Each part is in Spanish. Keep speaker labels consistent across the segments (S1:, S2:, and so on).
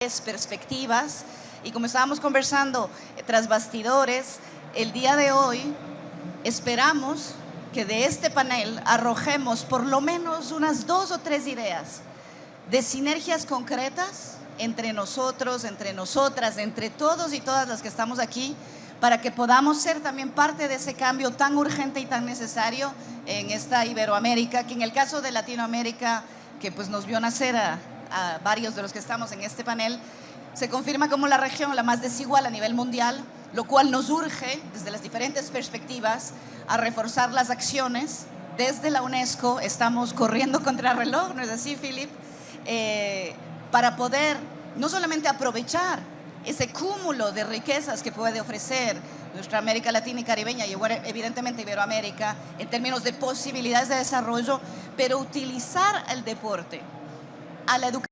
S1: Perspectivas, y como estábamos conversando tras bastidores, el día de hoy esperamos que de este panel arrojemos por lo menos unas 2 o 3 ideas de sinergias concretas entre nosotros, entre nosotras, entre todos y todas las que estamos aquí, para que podamos ser también parte de ese cambio tan urgente y tan necesario en esta Iberoamérica, que en el caso de Latinoamérica, que pues nos vio nacer a varios de los que estamos en este panel, se confirma como la región la más desigual a nivel mundial, lo cual nos urge, desde las diferentes perspectivas, a reforzar las acciones. Desde la UNESCO estamos corriendo contra el reloj, ¿no es así, Philip? Para poder no solamente aprovechar ese cúmulo de riquezas que puede ofrecer nuestra América Latina y Caribeña y evidentemente Iberoamérica en términos de posibilidades de desarrollo, pero utilizar el deporte a la educación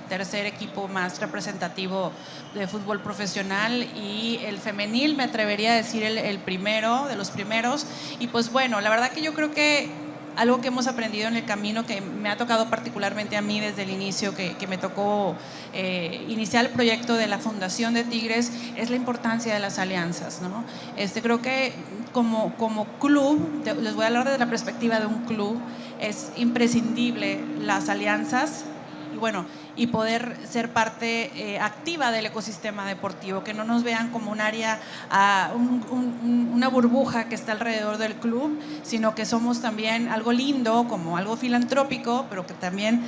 S2: tercer equipo más representativo de fútbol profesional, y el femenil me atrevería a decir el primero, de los primeros. Y pues bueno, la verdad que yo creo que algo que hemos aprendido en el camino, que me ha tocado particularmente a mí desde el inicio, que me tocó iniciar el proyecto de la Fundación de Tigres, es la importancia de las alianzas, ¿no? Creo que como club, les voy a hablar desde la perspectiva de un club, es imprescindible las alianzas y bueno, y poder ser parte activa del ecosistema deportivo, que no nos vean como un área, una burbuja que está alrededor del club, sino que somos también algo lindo, como algo filantrópico, pero que también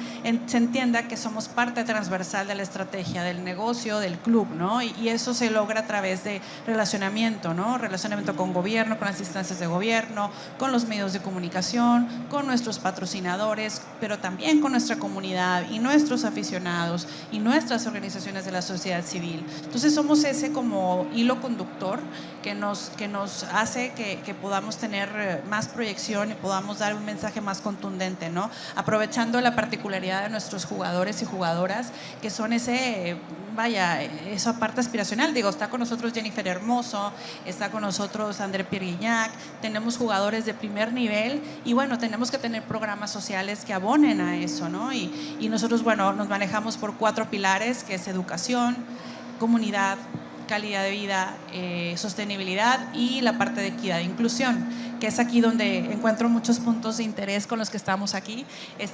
S2: se entienda que somos parte transversal de la estrategia del negocio, del club, ¿no? Y eso se logra a través de relacionamiento, ¿no? Relacionamiento con gobierno, con las instancias de gobierno, con los medios de comunicación, con nuestros patrocinadores, pero también con nuestra comunidad y nuestros aficionados y nuestras organizaciones de la sociedad civil. Entonces somos ese como hilo conductor que nos hace que podamos tener más proyección y podamos dar un mensaje más contundente, ¿no? Aprovechando la particularidad de nuestros jugadores y jugadoras, que son esa parte aspiracional. Digo, está con nosotros Jennifer Hermoso, está con nosotros André Pierre Guignac, tenemos jugadores de primer nivel y bueno, tenemos que tener programas sociales que abonen a eso, ¿no? Y nosotros, bueno, nos manejamos por 4 pilares, que es educación, comunidad, calidad de vida, sostenibilidad y la parte de equidad e inclusión, que es aquí donde encuentro muchos puntos de interés con los que estamos aquí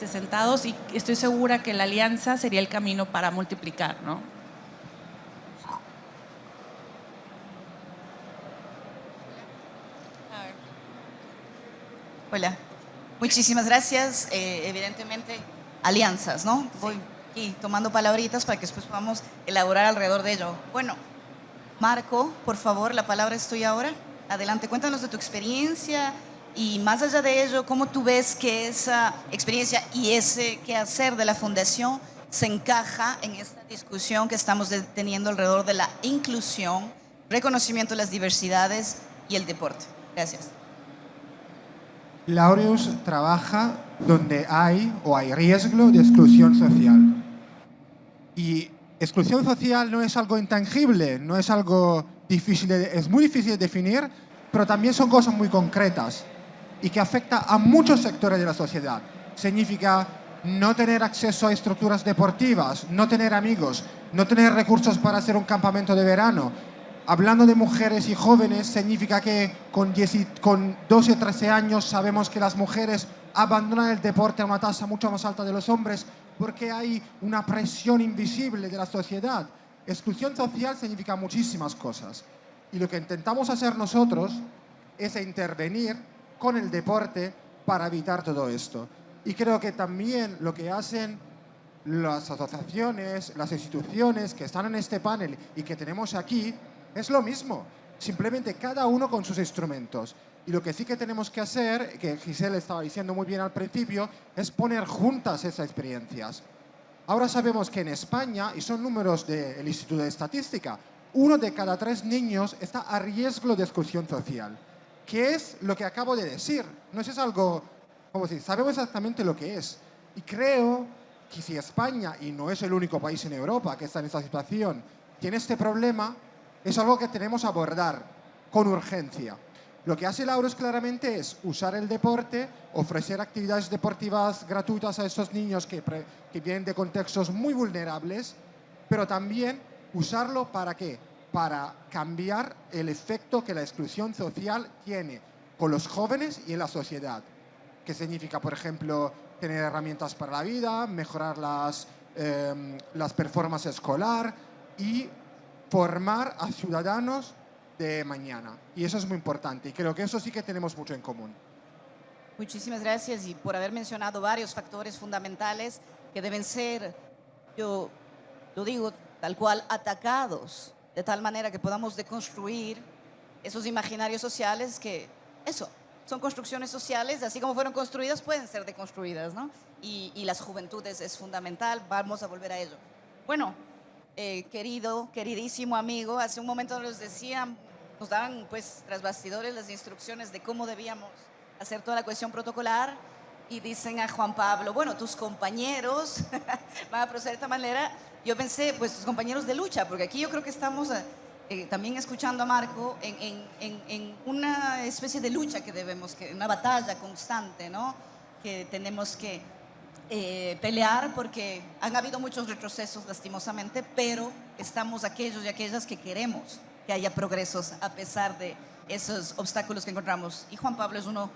S2: sentados, y estoy segura que la alianza sería el camino para multiplicar, ¿no?
S1: Hola, muchísimas gracias. Evidentemente, alianzas, ¿no? Voy aquí tomando palabritas para que después podamos elaborar alrededor de ello. Bueno, Marco, por favor, la palabra es tuya ahora. Adelante, cuéntanos de tu experiencia y más allá de ello, cómo tú ves que esa experiencia y ese quehacer de la Fundación se encaja en esta discusión que estamos teniendo alrededor de la inclusión, reconocimiento de las diversidades y el deporte. Gracias.
S3: Laureus trabaja donde hay riesgo de exclusión social. Y exclusión social no es algo intangible, no es algo difícil, es muy difícil de definir, pero también son cosas muy concretas y que afecta a muchos sectores de la sociedad. Significa no tener acceso a estructuras deportivas, no tener amigos, no tener recursos para hacer un campamento de verano. Hablando de mujeres y jóvenes, significa que con 12 o 13 años sabemos que las mujeres abandonan el deporte a una tasa mucho más alta de los hombres porque hay una presión invisible de la sociedad. Exclusión social significa muchísimas cosas. Y lo que intentamos hacer nosotros es intervenir con el deporte para evitar todo esto. Y creo que también lo que hacen las asociaciones, las instituciones que están en este panel y que tenemos aquí, es lo mismo, simplemente cada uno con sus instrumentos. Y lo que sí que tenemos que hacer, que Giselle estaba diciendo muy bien al principio, es poner juntas esas experiencias. Ahora sabemos que en España, y son números del Instituto de Estadística, 1 de cada 3 niños está a riesgo de exclusión social. ¿Qué es lo que acabo de decir? No es algo, como decir, sabemos exactamente lo que es. Y creo que si España, y no es el único país en Europa que está en esta situación, tiene este problema, es algo que tenemos que abordar con urgencia. Lo que hace Laureus claramente es usar el deporte, ofrecer actividades deportivas gratuitas a estos niños que vienen de contextos muy vulnerables, pero también usarlo ¿para qué? Para cambiar el efecto que la exclusión social tiene con los jóvenes y en la sociedad. ¿Qué significa, por ejemplo, tener herramientas para la vida, mejorar las performances escolar y formar a ciudadanos de mañana? Y eso es muy importante y creo que eso sí que tenemos mucho en común.
S1: Muchísimas gracias y por haber mencionado varios factores fundamentales que deben ser, yo lo digo tal cual, atacados de tal manera que podamos deconstruir esos imaginarios sociales que, eso, son construcciones sociales, así como fueron construidas, pueden ser deconstruidas, ¿no? Y las juventudes es fundamental, vamos a volver a ello. Bueno, queridísimo amigo, hace un momento nos decían, nos daban pues tras bastidores las instrucciones de cómo debíamos hacer toda la cuestión protocolar y dicen a Juan Pablo, bueno, tus compañeros van a proceder de esta manera, yo pensé, pues tus compañeros de lucha, porque aquí yo creo que estamos también escuchando a Marco en una especie de lucha que debemos, una batalla constante, ¿no? Que tenemos que pelear porque han habido muchos retrocesos lastimosamente, pero estamos aquellos y aquellas que queremos que haya progresos a pesar de esos obstáculos que encontramos. Y Juan Pablo es uno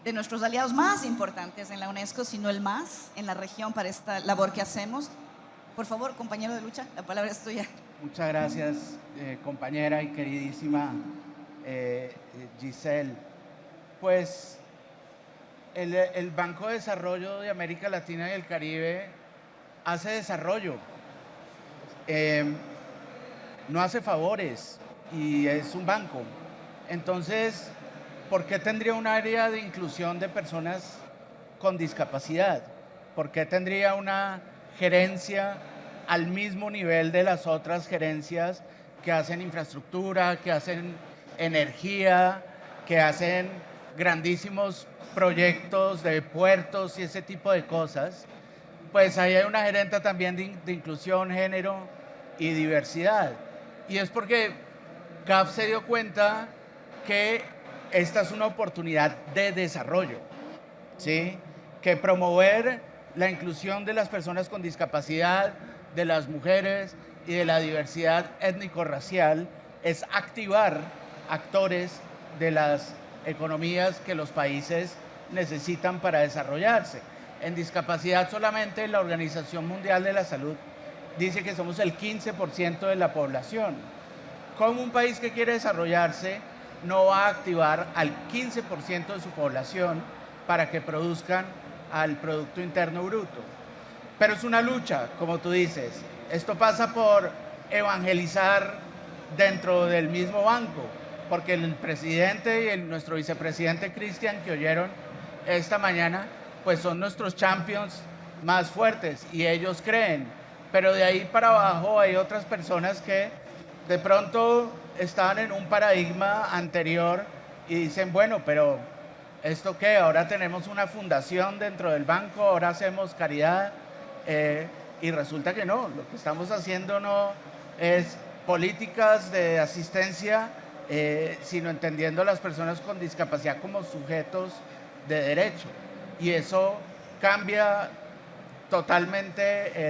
S1: de nuestros aliados más importantes en la UNESCO, si no el más en la región para esta labor que hacemos. Por favor, compañero de lucha, la palabra es tuya.
S4: Muchas gracias, compañera y queridísima Giselle. Pues el Banco de Desarrollo de América Latina y el Caribe hace desarrollo, no hace favores y es un banco. Entonces, ¿por qué tendría un área de inclusión de personas con discapacidad? ¿Por qué tendría una gerencia al mismo nivel de las otras gerencias que hacen infraestructura, que hacen energía, que hacen grandísimos proyectos de puertos y ese tipo de cosas? Pues ahí hay una gerente también de inclusión, género y diversidad. Y es porque CAF se dio cuenta que esta es una oportunidad de desarrollo, ¿sí? Que promover la inclusión de las personas con discapacidad, de las mujeres y de la diversidad étnico-racial es activar actores de las economías que los países necesitan para desarrollarse. En discapacidad solamente la Organización Mundial de la Salud dice que somos el 15% de la población. ¿Cómo un país que quiere desarrollarse no va a activar al 15% de su población para que produzcan al Producto Interno Bruto? Pero es una lucha, como tú dices. Esto pasa por evangelizar dentro del mismo banco, porque el presidente y nuestro vicepresidente Cristian, que oyeron esta mañana, pues son nuestros champions más fuertes y ellos creen. Pero de ahí para abajo hay otras personas que de pronto estaban en un paradigma anterior y dicen, bueno, pero ¿esto qué? Ahora tenemos una fundación dentro del banco, ahora hacemos caridad, y resulta que no, lo que estamos haciendo no es políticas de asistencia, sino entendiendo a las personas con discapacidad como sujetos de derecho. Y eso cambia totalmente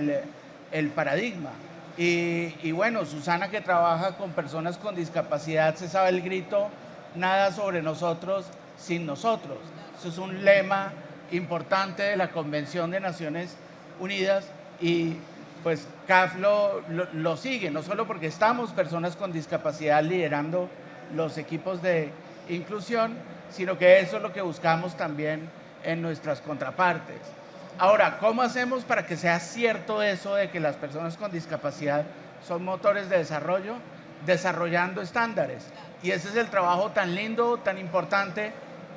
S4: el paradigma. Y bueno, Susana, que trabaja con personas con discapacidad, se sabe el grito, nada sobre nosotros sin nosotros. Eso es un lema importante de la Convención de Naciones Unidas y pues CAF lo sigue, no solo porque estamos personas con discapacidad liderando los equipos de inclusión, sino que eso es lo que buscamos también en nuestras contrapartes. Ahora, ¿cómo hacemos para que sea cierto eso de que las personas con discapacidad son motores de desarrollo? Desarrollando estándares. Y ese es el trabajo tan lindo, tan importante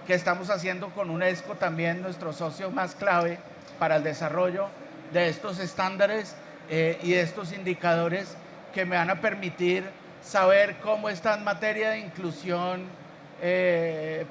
S4: que estamos haciendo con UNESCO, también nuestro socio más clave para el desarrollo de estos estándares y de estos indicadores que me van a permitir saber cómo está en materia de inclusión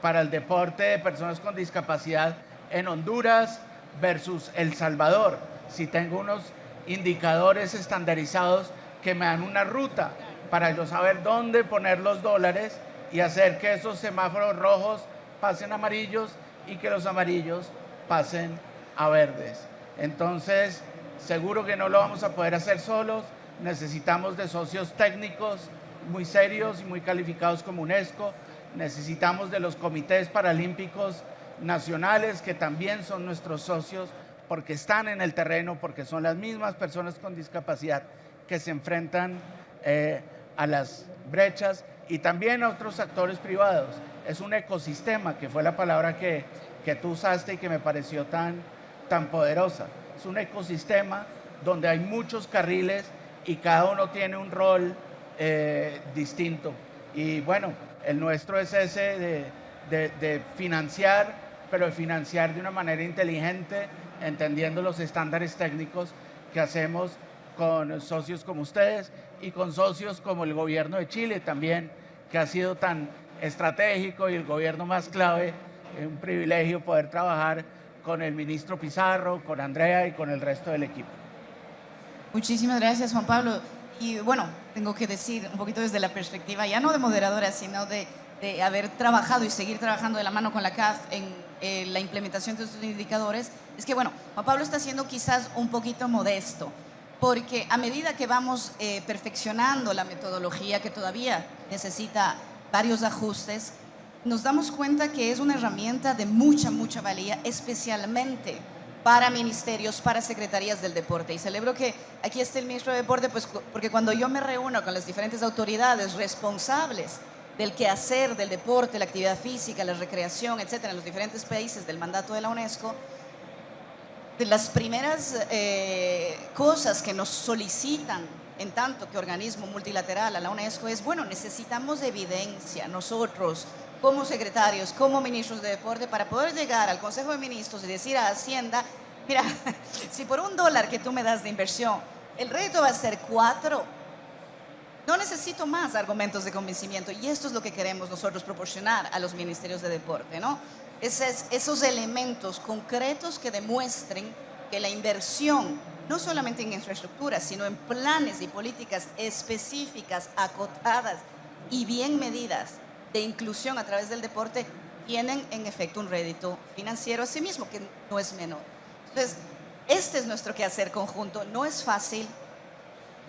S4: para el deporte de personas con discapacidad en Honduras versus El Salvador. Si tengo unos indicadores estandarizados que me dan una ruta para yo saber dónde poner los dólares y hacer que esos semáforos rojos pasen a amarillos y que los amarillos pasen a verdes. Entonces, seguro que no lo vamos a poder hacer solos, necesitamos de socios técnicos muy serios y muy calificados como UNESCO, necesitamos de los comités paralímpicos nacionales que también son nuestros socios porque están en el terreno, porque son las mismas personas con discapacidad que se enfrentan a las brechas y también a otros actores privados. Es un ecosistema, que fue la palabra que tú usaste y que me pareció tan poderosa. Es un ecosistema donde hay muchos carriles y cada uno tiene un rol distinto. Y bueno, el nuestro es ese de financiar, pero de financiar de una manera inteligente, entendiendo los estándares técnicos que hacemos con socios como ustedes y con socios como el gobierno de Chile también, que ha sido tan estratégico y el gobierno más clave. Es un privilegio poder trabajar con el ministro Pizarro, con Andrea y con el resto del equipo.
S1: Muchísimas gracias, Juan Pablo. Y bueno, tengo que decir un poquito desde la perspectiva, ya no de moderadora, sino de haber trabajado y seguir trabajando de la mano con la CAF en la implementación de estos indicadores, es que, bueno, Juan Pablo está siendo quizás un poquito modesto, porque a medida que vamos perfeccionando la metodología, que todavía necesita varios ajustes, nos damos cuenta que es una herramienta de mucha, mucha valía, especialmente para ministerios, para secretarías del deporte. Y celebro que aquí esté el ministro de Deporte, pues, porque cuando yo me reúno con las diferentes autoridades responsables del quehacer del deporte, la actividad física, la recreación, etcétera, en los diferentes países del mandato de la UNESCO, de las primeras cosas que nos solicitan en tanto que organismo multilateral a la UNESCO es, bueno, necesitamos evidencia nosotros como secretarios, como ministros de deporte, para poder llegar al Consejo de Ministros y decir a Hacienda, mira, si por $1 que tú me das de inversión, el rédito va a ser 4, no necesito más argumentos de convencimiento. Y esto es lo que queremos nosotros proporcionar a los ministerios de deporte, ¿no? Esos elementos concretos que demuestren que la inversión, no solamente en infraestructura, sino en planes y políticas específicas, acotadas y bien medidas de inclusión a través del deporte, tienen en efecto un rédito financiero a sí mismo, que no es menor. Entonces, este es nuestro quehacer conjunto. No es fácil.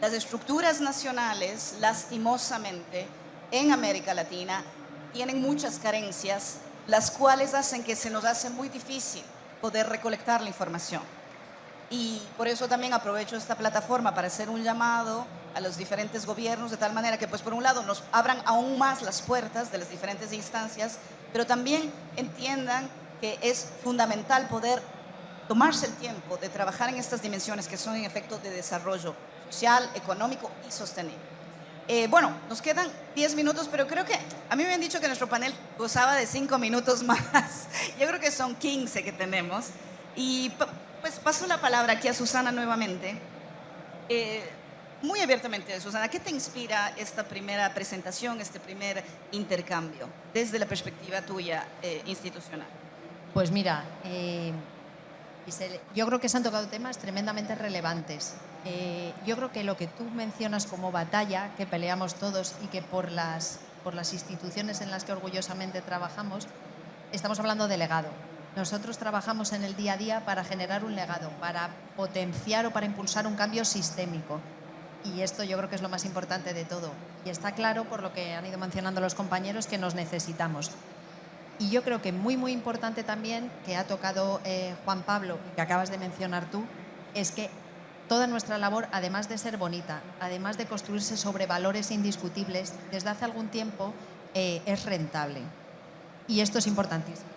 S1: Las estructuras nacionales, lastimosamente, en América Latina, tienen muchas carencias, las cuales hacen que se nos hace muy difícil poder recolectar la información. Y por eso también aprovecho esta plataforma para hacer un llamado a los diferentes gobiernos, de tal manera que, pues, por un lado, nos abran aún más las puertas de las diferentes instancias, pero también entiendan que es fundamental poder tomarse el tiempo de trabajar en estas dimensiones que son en efecto de desarrollo social, económico y sostenible. Bueno, nos quedan 10 minutos, pero creo que a mí me han dicho que nuestro panel gozaba de 5 minutos más. Yo creo que son 15 que tenemos. Y pues paso la palabra aquí a Susana nuevamente. Muy abiertamente, Susana, ¿qué te inspira esta primera presentación, este primer intercambio, desde la perspectiva tuya institucional?
S5: Pues mira, yo creo que se han tocado temas tremendamente relevantes. Yo creo que lo que tú mencionas como batalla, que peleamos todos y que por las instituciones en las que orgullosamente trabajamos, estamos hablando de legado. Nosotros trabajamos en el día a día para generar un legado, para potenciar o para impulsar un cambio sistémico. Y esto yo creo que es lo más importante de todo. Y está claro, por lo que han ido mencionando los compañeros, que nos necesitamos. Y yo creo que muy, muy importante también, que ha tocado Juan Pablo y que acabas de mencionar tú, es que toda nuestra labor, además de ser bonita, además de construirse sobre valores indiscutibles, desde hace algún tiempo es rentable. Y esto es importantísimo.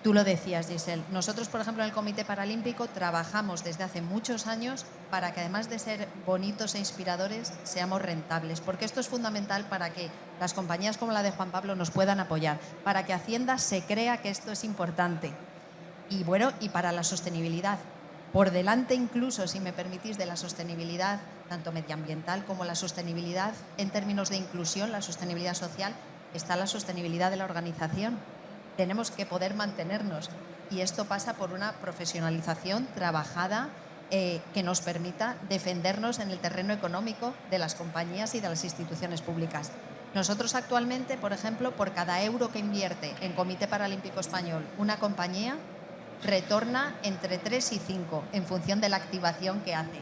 S5: Tú lo decías, Giselle. Nosotros, por ejemplo, en el Comité Paralímpico trabajamos desde hace muchos años para que, además de ser bonitos e inspiradores, seamos rentables, porque esto es fundamental para que las compañías como la de Juan Pablo nos puedan apoyar, para que Hacienda se crea que esto es importante y, bueno, y para la sostenibilidad. Por delante incluso, si me permitís, de la sostenibilidad tanto medioambiental como la sostenibilidad en términos de inclusión, la sostenibilidad social, está la sostenibilidad de la organización. Tenemos que poder mantenernos y esto pasa por una profesionalización trabajada que nos permita defendernos en el terreno económico de las compañías y de las instituciones públicas. Nosotros actualmente, por ejemplo, por cada euro que invierte en Comité Paralímpico Español una compañía, retorna entre 3 y 5 en función de la activación que hace.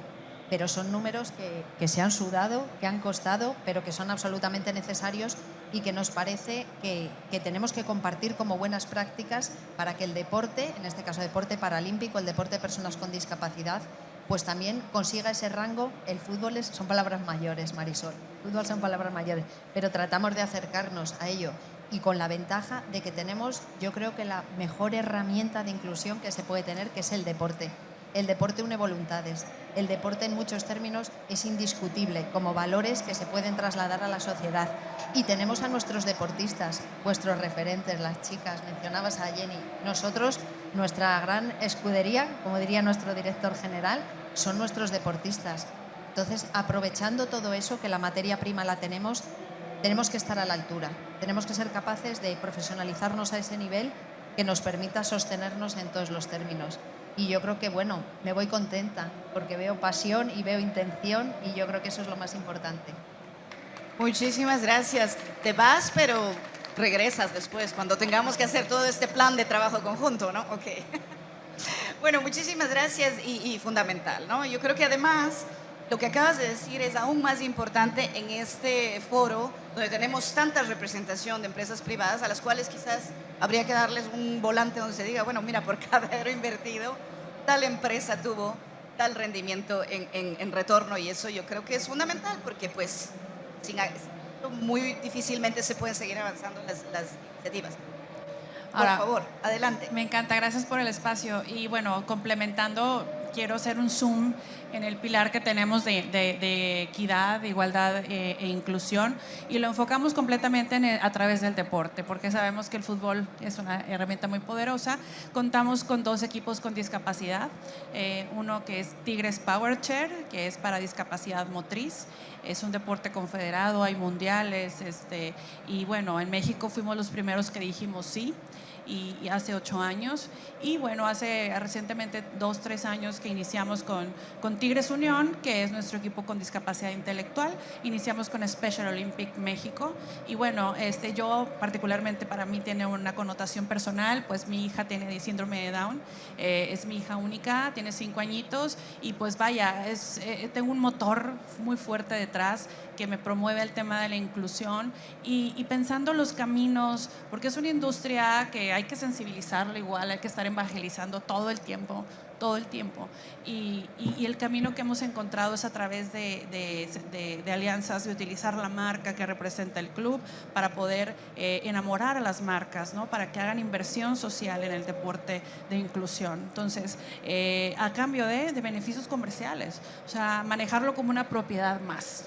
S5: Pero son números que se han sudado, que han costado, pero que son absolutamente necesarios y que nos parece que tenemos que compartir como buenas prácticas para que el deporte, en este caso deporte paralímpico, el deporte de personas con discapacidad, pues también consiga ese rango. El fútbol son palabras mayores, Marisol, el fútbol son palabras mayores, pero tratamos de acercarnos a ello y con la ventaja de que tenemos, yo creo que la mejor herramienta de inclusión que se puede tener, que es el deporte. El deporte une voluntades. El deporte, en muchos términos, es indiscutible como valores que se pueden trasladar a la sociedad. Y tenemos a nuestros deportistas, vuestros referentes, las chicas, mencionabas a Jenny. Nosotros, nuestra gran escudería, como diría nuestro director general, son nuestros deportistas. Entonces, aprovechando todo eso, que la materia prima la tenemos que estar a la altura. Tenemos que ser capaces de profesionalizarnos a ese nivel que nos permita sostenernos en todos los términos. Y yo creo que, bueno, me voy contenta porque veo pasión y veo intención y yo creo que eso es lo más importante.
S1: Muchísimas gracias. Te vas, pero regresas después, cuando tengamos que hacer todo este plan de trabajo conjunto, ¿no? Ok. Bueno, muchísimas gracias y fundamental, ¿no? Yo creo que además lo que acabas de decir es aún más importante en este foro donde tenemos tanta representación de empresas privadas a las cuales quizás habría que darles un volante donde se diga, bueno, mira, por cada euro invertido, tal empresa tuvo tal rendimiento en retorno, y eso yo creo que es fundamental porque pues muy difícilmente se pueden seguir avanzando las iniciativas. Por
S2: Ahora,
S1: favor, adelante.
S2: Me encanta, gracias por el espacio. Y bueno, complementando, quiero hacer un zoom en el pilar que tenemos de equidad, de igualdad e inclusión, y lo enfocamos completamente a través del deporte, porque sabemos que el fútbol es una herramienta muy poderosa. Contamos con 2 equipos con discapacidad, uno que es Tigres Power Chair, que es para discapacidad motriz. Es un deporte confederado, hay mundiales, y bueno, en México fuimos los primeros que dijimos sí, y hace 8 años. Y bueno, hace recientemente 2, 3 años que iniciamos con Tigres Unión, que es nuestro equipo con discapacidad intelectual. Iniciamos con Special Olympic México. Y bueno, yo particularmente, para mí tiene una connotación personal, pues mi hija tiene síndrome de Down, es mi hija única, tiene 5 añitos, y pues vaya, tengo un motor muy fuerte detrás que me promueve el tema de la inclusión y pensando los caminos, porque es una industria que hay que sensibilizarla igual, hay que estar evangelizando todo el tiempo. Y el camino que hemos encontrado es a través de alianzas, de utilizar la marca que representa el club para poder enamorar a las marcas, ¿no? Para que hagan inversión social en el deporte de inclusión. Entonces, a cambio de beneficios comerciales, o sea, manejarlo como una propiedad más.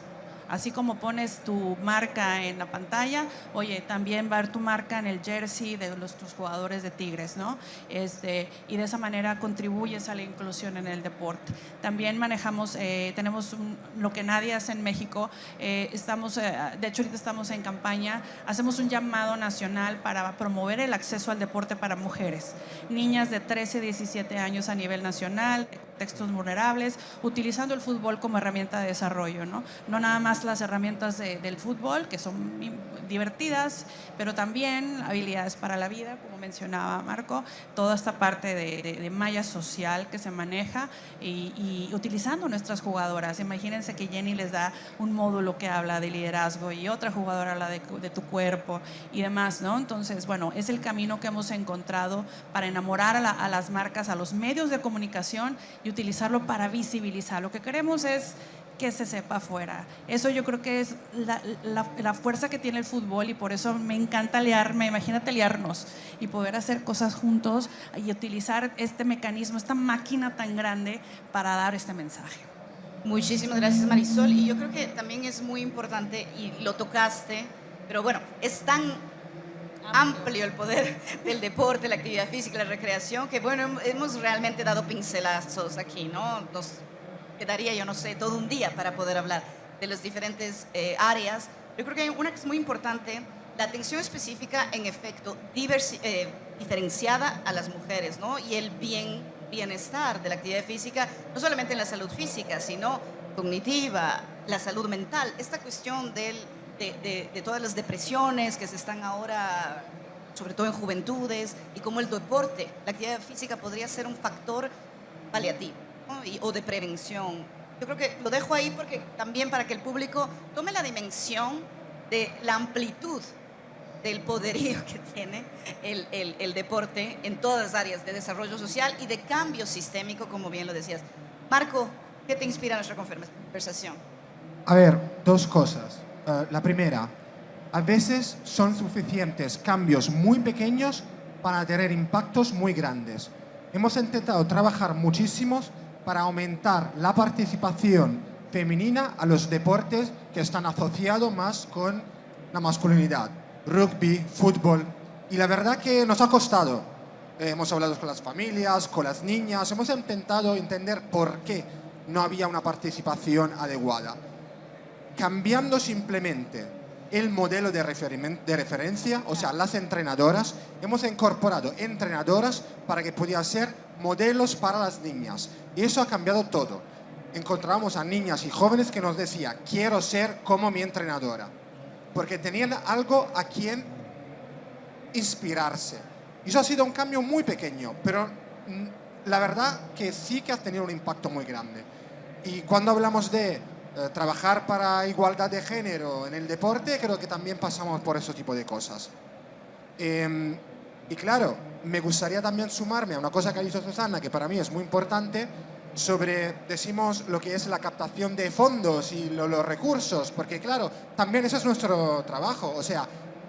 S2: Así como pones tu marca en la pantalla, oye, también va a ver tu marca en el jersey de tus jugadores de Tigres, ¿no? Y de esa manera contribuyes a la inclusión en el deporte. También manejamos, tenemos lo que nadie hace en México, de hecho ahorita estamos en campaña, hacemos un llamado nacional para promover el acceso al deporte para mujeres, niñas de 13 a 17 años a nivel nacional, contextos vulnerables, utilizando el fútbol como herramienta de desarrollo, ¿no? No nada más las herramientas del fútbol, que son divertidas, pero también habilidades para la vida, como mencionaba Marco, toda esta parte de malla social que se maneja y utilizando nuestras jugadoras. Imagínense que Jenny les da un módulo que habla de liderazgo y otra jugadora habla de tu cuerpo y demás, ¿no? Entonces, bueno, es el camino que hemos encontrado para enamorar a las marcas, a los medios de comunicación y utilizarlo para visibilizar. Lo que queremos es que se sepa afuera. Eso yo creo que es la fuerza que tiene el fútbol, y por eso me encanta liarme, imagínate liarnos y poder hacer cosas juntos y utilizar este mecanismo, esta máquina tan grande para dar este mensaje.
S1: Muchísimas gracias, Marisol. Y yo creo que también es muy importante, y lo tocaste, pero bueno, es tan amplio el poder del deporte, la actividad física, la recreación, que bueno, hemos realmente dado pincelazos aquí, ¿no? Nos quedaría, yo no sé, todo un día para poder hablar de las diferentes áreas. Yo creo que hay una que es muy importante, la atención específica, en efecto, diferenciada a las mujeres, ¿no? Y el bienestar de la actividad física, no solamente en la salud física, sino cognitiva, la salud mental. Esta cuestión de todas las depresiones que se están ahora, sobre todo en juventudes, y cómo el deporte, la actividad física podría ser un factor paliativo, ¿no? O de prevención. Yo creo que lo dejo ahí porque también para que el público tome la dimensión de la amplitud del poderío que tiene el deporte en todas las áreas de desarrollo social y de cambio sistémico, como bien lo decías. Marco, ¿qué te inspira nuestra conversación?
S3: A ver, 2 cosas. La primera, a veces son suficientes cambios muy pequeños para tener impactos muy grandes. Hemos intentado trabajar muchísimo para aumentar la participación femenina a los deportes que están asociados más con la masculinidad, rugby, fútbol, y la verdad que nos ha costado. Hemos hablado con las familias, con las niñas, hemos intentado entender por qué no había una participación adecuada. Cambiando simplemente el modelo de referencia, o sea, las entrenadoras. Hemos incorporado entrenadoras para que pudieran ser modelos para las niñas. Y eso ha cambiado todo. Encontramos a niñas y jóvenes que nos decían, quiero ser como mi entrenadora. Porque tenían algo a quien inspirarse. Y eso ha sido un cambio muy pequeño, pero la verdad que sí que ha tenido un impacto muy grande. Y cuando hablamos de trabajar para igualdad de género en el deporte, creo que también pasamos por ese tipo de cosas. Y claro, me gustaría también sumarme a una cosa que ha dicho Susana, que para mí es muy importante, sobre, decimos, lo que es la captación de fondos y los recursos, porque claro, también eso es nuestro trabajo. O sea,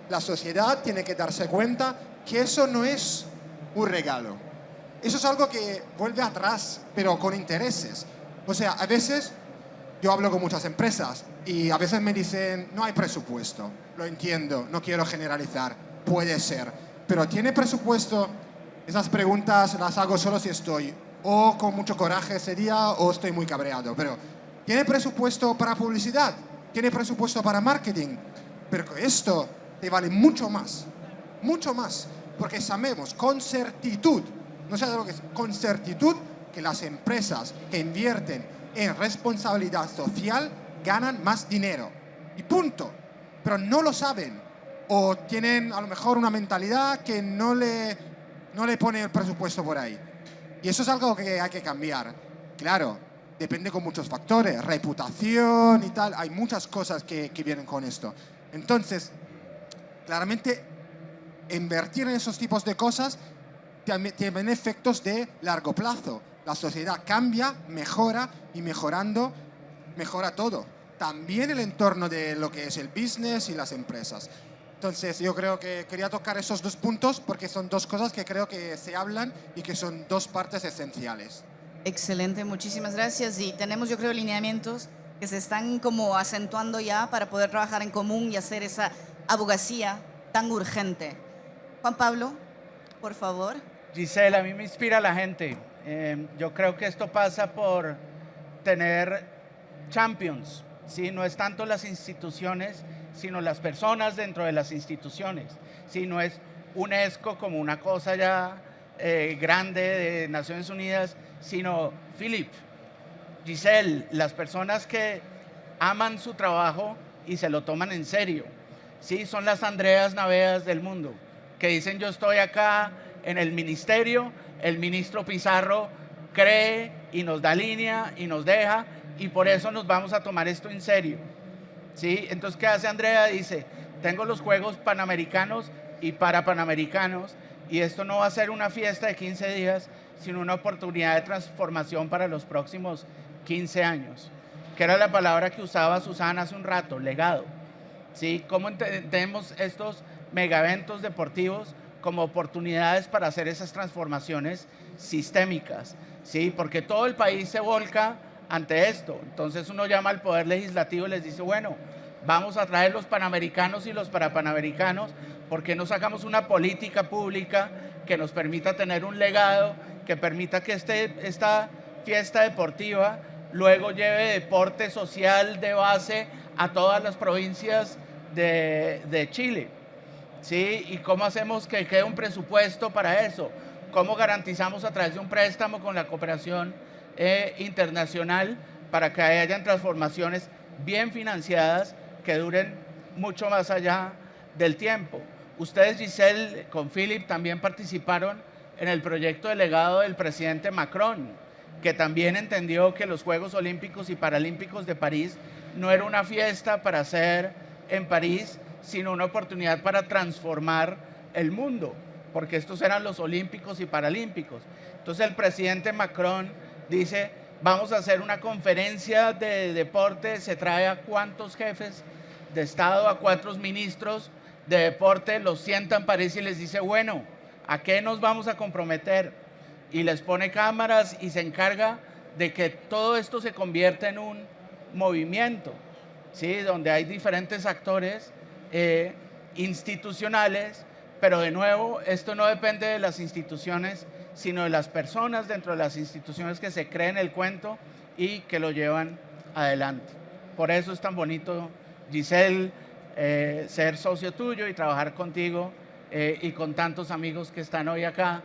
S3: la sociedad tiene que darse cuenta que eso no es un regalo. Eso es algo que vuelve atrás, pero con intereses. O sea, a veces yo hablo con muchas empresas y a veces me dicen, no hay presupuesto. Lo entiendo, no quiero generalizar, puede ser. Pero ¿tiene presupuesto? Esas preguntas las hago solo si estoy o con mucho coraje ese día o estoy muy cabreado. Pero ¿tiene presupuesto para publicidad? ¿Tiene presupuesto para marketing? Pero esto te vale mucho más, porque sabemos con certitud, no sé lo que es, con certitud, que las empresas que invierten en responsabilidad social ganan más dinero. Y punto. Pero no lo saben. O tienen a lo mejor una mentalidad que no le pone el presupuesto por ahí. Y eso es algo que hay que cambiar. Claro, depende con muchos factores, reputación y tal. Hay muchas cosas que vienen con esto. Entonces, claramente, invertir en esos tipos de cosas tienen efectos de largo plazo. La sociedad cambia, mejora y mejorando, mejora todo. También el entorno de lo que es el business y las empresas. Entonces, yo creo que quería tocar esos dos puntos porque son dos cosas que creo que se hablan y que son dos partes esenciales.
S1: Excelente, muchísimas gracias. Y tenemos, yo creo, lineamientos que se están como acentuando ya para poder trabajar en común y hacer esa abogacía tan urgente. Juan Pablo, por favor.
S4: Giselle, a mí me inspira la gente. Yo creo que esto pasa por tener champions, ¿sí? No es tanto las instituciones, sino las personas dentro de las instituciones. ¿Sí? No es UNESCO como una cosa ya grande de Naciones Unidas, sino Philip, Giselle, las personas que aman su trabajo y se lo toman en serio. ¿Sí? Son las Andreas Naveas del mundo, que dicen yo estoy acá en el ministerio, el ministro Pizarro cree y nos da línea y nos deja y por eso nos vamos a tomar esto en serio. ¿Sí? Entonces, ¿qué hace Andrea? Dice, tengo los Juegos Panamericanos y Parapanamericanos y esto no va a ser una fiesta de 15 días, sino una oportunidad de transformación para los próximos 15 años, que era la palabra que usaba Susana hace un rato, legado. ¿Sí? ¿Cómo entendemos estos megaeventos deportivos como oportunidades para hacer esas transformaciones sistémicas? ¿Sí? Porque todo el país se volca ante esto. Entonces uno llama al Poder Legislativo y les dice, bueno, vamos a traer los Panamericanos y los Parapanamericanos, ¿por qué no sacamos una política pública que nos permita tener un legado, que permita que esta fiesta deportiva luego lleve deporte social de base a todas las provincias de Chile? ¿Sí? ¿Y cómo hacemos que quede un presupuesto para eso? ¿Cómo garantizamos a través de un préstamo con la cooperación internacional para que hayan transformaciones bien financiadas que duren mucho más allá del tiempo? Ustedes, Giselle, con Philip también participaron en el proyecto de legado del presidente Macron, que también entendió que los Juegos Olímpicos y Paralímpicos de París no era una fiesta para hacer en París, sino una oportunidad para transformar el mundo, porque estos eran los Olímpicos y Paralímpicos. Entonces el presidente Macron dice, vamos a hacer una conferencia de deporte, se trae a cuántos jefes de Estado, a cuántos ministros de deporte, los sienta en París y les dice, bueno, ¿a qué nos vamos a comprometer? Y les pone cámaras y se encarga de que todo esto se convierta en un movimiento, ¿sí? Donde hay diferentes actores institucionales, pero de nuevo, esto no depende de las instituciones, sino de las personas dentro de las instituciones que se creen el cuento y que lo llevan adelante. Por eso es tan bonito, Giselle, ser socio tuyo y trabajar contigo y con tantos amigos que están hoy acá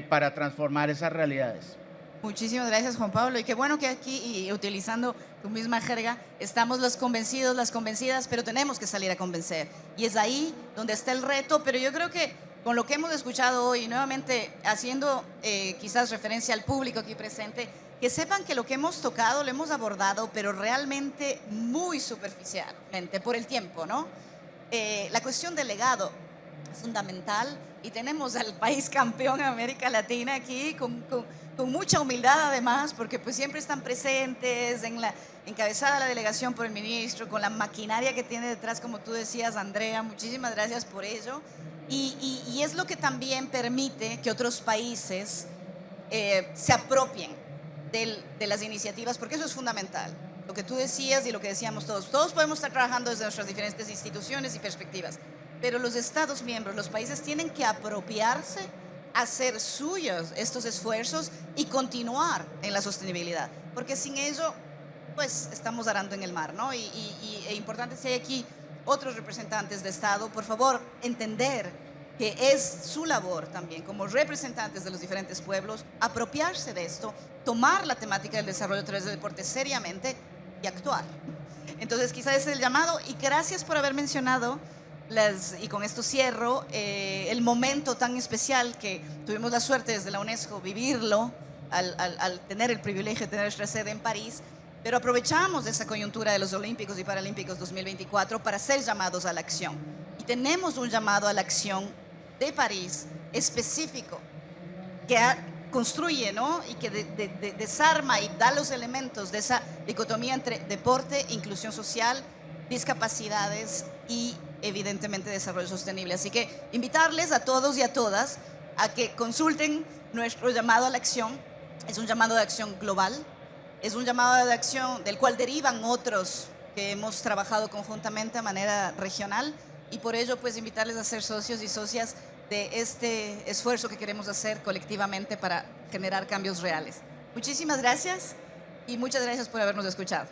S4: para transformar esas realidades.
S1: Muchísimas gracias, Juan Pablo. Y qué bueno que aquí, y utilizando tu misma jerga, estamos los convencidos, las convencidas, pero tenemos que salir a convencer. Y es ahí donde está el reto, pero yo creo que con lo que hemos escuchado hoy, nuevamente haciendo quizás referencia al público aquí presente, que sepan que lo que hemos tocado lo hemos abordado, pero realmente muy superficialmente por el tiempo, ¿no? La cuestión del legado es fundamental y tenemos al país campeón en América Latina aquí con mucha humildad además, porque pues siempre están presentes encabezada la delegación por el ministro, con la maquinaria que tiene detrás, como tú decías, Andrea, muchísimas gracias por ello. Y es lo que también permite que otros países se apropien de las iniciativas, porque eso es fundamental. Lo que tú decías y lo que decíamos todos. Todos podemos estar trabajando desde nuestras diferentes instituciones y perspectivas, pero los Estados miembros, los países tienen que apropiarse, hacer suyos estos esfuerzos y continuar en la sostenibilidad, porque sin ello, pues estamos arando en el mar, ¿no? E importante si hay aquí otros representantes de Estado, por favor, entender que es su labor también, como representantes de los diferentes pueblos, apropiarse de esto, tomar la temática del desarrollo a través del deporte seriamente y actuar. Entonces, quizás ese es el llamado, y gracias por haber mencionado, y con esto cierro, el momento tan especial que tuvimos la suerte desde la UNESCO vivirlo, al tener el privilegio de tener nuestra sede en París, pero aprovechamos esa coyuntura de los Olímpicos y Paralímpicos 2024 para ser llamados a la acción. Y tenemos un llamado a la acción de París específico que construye, ¿no? Y que desarma y da los elementos de esa dicotomía entre deporte, inclusión social, discapacidades y evidentemente desarrollo sostenible. Así que invitarles a todos y a todas a que consulten nuestro llamado a la acción. Es un llamado de acción global, es un llamado de acción del cual derivan otros que hemos trabajado conjuntamente de manera regional, y por ello pues invitarles a ser socios y socias de este esfuerzo que queremos hacer colectivamente para generar cambios reales. Muchísimas gracias y muchas gracias por habernos escuchado.